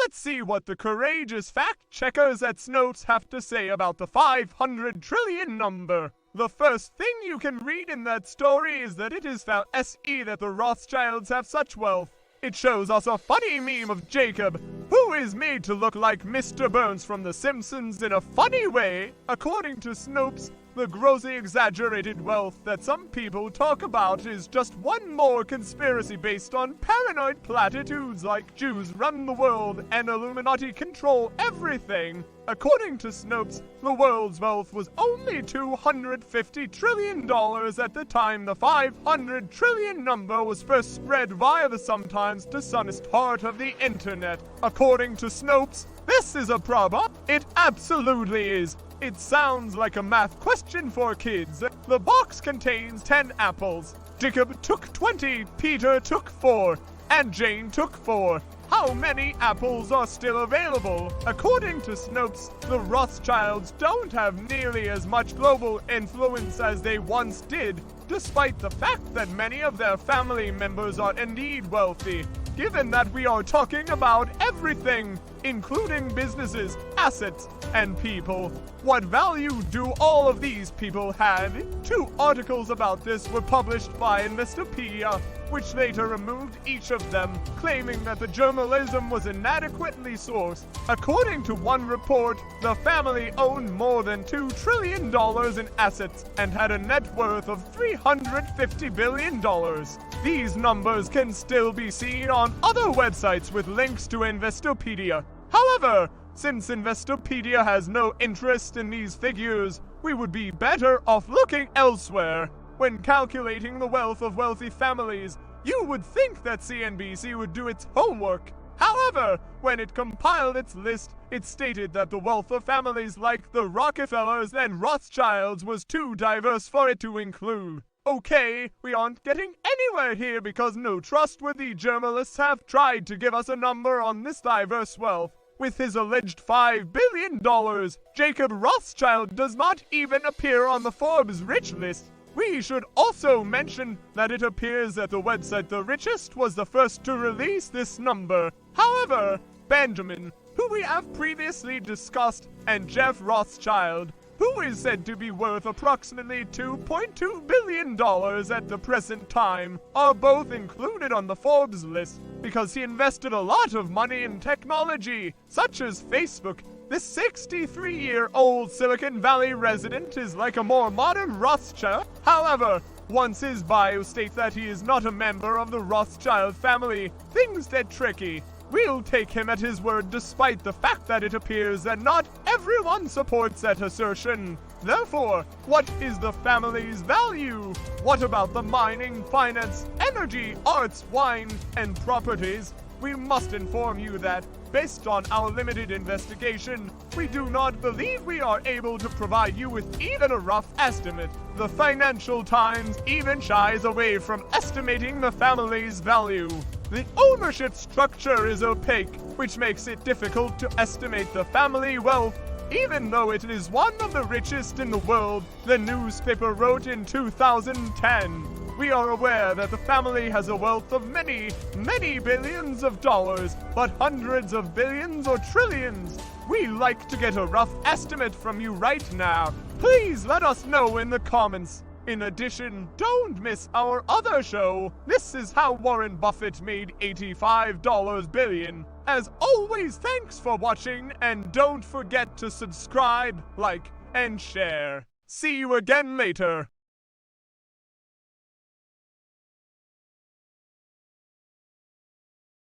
let's see what the courageous fact-checkers at Snopes have to say about the 500 trillion number. The first thing you can read in that story is that it is found that the Rothschilds have such wealth. It shows us a funny meme of Jacob, who is made to look like Mr. Burns from The Simpsons in a funny way. According to Snopes, the grossly exaggerated wealth that some people talk about is just one more conspiracy based on paranoid platitudes like Jews run the world and Illuminati control everything. According to Snopes, the world's wealth was only $250 trillion at the time the 500 trillion number was first spread via the sometimes dishonest part of the internet. According to Snopes, this is a problem. It absolutely is. It sounds like a math question for kids. The box contains 10 apples. Jacob took 20, Peter took 4, and Jane took 4. How many apples are still available? According to Snopes, the Rothschilds don't have nearly as much global influence as they once did, despite the fact that many of their family members are indeed wealthy. Given that we are talking about everything, including businesses, assets, and people, what value do all of these people have? 2 articles about this were published by Investopedia, which later removed each of them, claiming that the journalism was inadequately sourced. According to one report, the family owned more than $2 trillion in assets and had a net worth of $350 billion. These numbers can still be seen on other websites with links to Investopedia. However, since Investopedia has no interest in these figures, we would be better off looking elsewhere. When calculating the wealth of wealthy families, you would think that CNBC would do its homework. However, when it compiled its list, it stated that the wealth of families like the Rockefellers and Rothschilds was too diverse for it to include. Okay, we aren't getting anywhere here because no trustworthy journalists have tried to give us a number on this diverse wealth. With his alleged $5 billion, Jacob Rothschild does not even appear on the Forbes rich list. We should also mention that it appears that the website The Richest was the first to release this number. However, Benjamin, who we have previously discussed, and Jeff Rothschild, who is said to be worth approximately $2.2 billion at the present time, are both included on the Forbes list because he invested a lot of money in technology, such as Facebook. This 63-year-old Silicon Valley resident is like a more modern Rothschild. However, once his bio states that he is not a member of the Rothschild family, things get tricky. We'll take him at his word despite the fact that it appears that not everyone supports that assertion. Therefore, what is the family's value? What about the mining, finance, energy, arts, wine, and properties? We must inform you that, based on our limited investigation, we do not believe we are able to provide you with even a rough estimate. The Financial Times even shies away from estimating the family's value. The ownership structure is opaque, which makes it difficult to estimate the family wealth. Even though it is one of the richest in the world, the newspaper wrote in 2010. We are aware that the family has a wealth of many, many billions of dollars, but hundreds of billions or trillions. We like to get a rough estimate from you right now. Please let us know in the comments. In addition, don't miss our other show. This is how Warren Buffett made $85 billion. As always, thanks for watching, and don't forget to subscribe, like, and share. See you again later.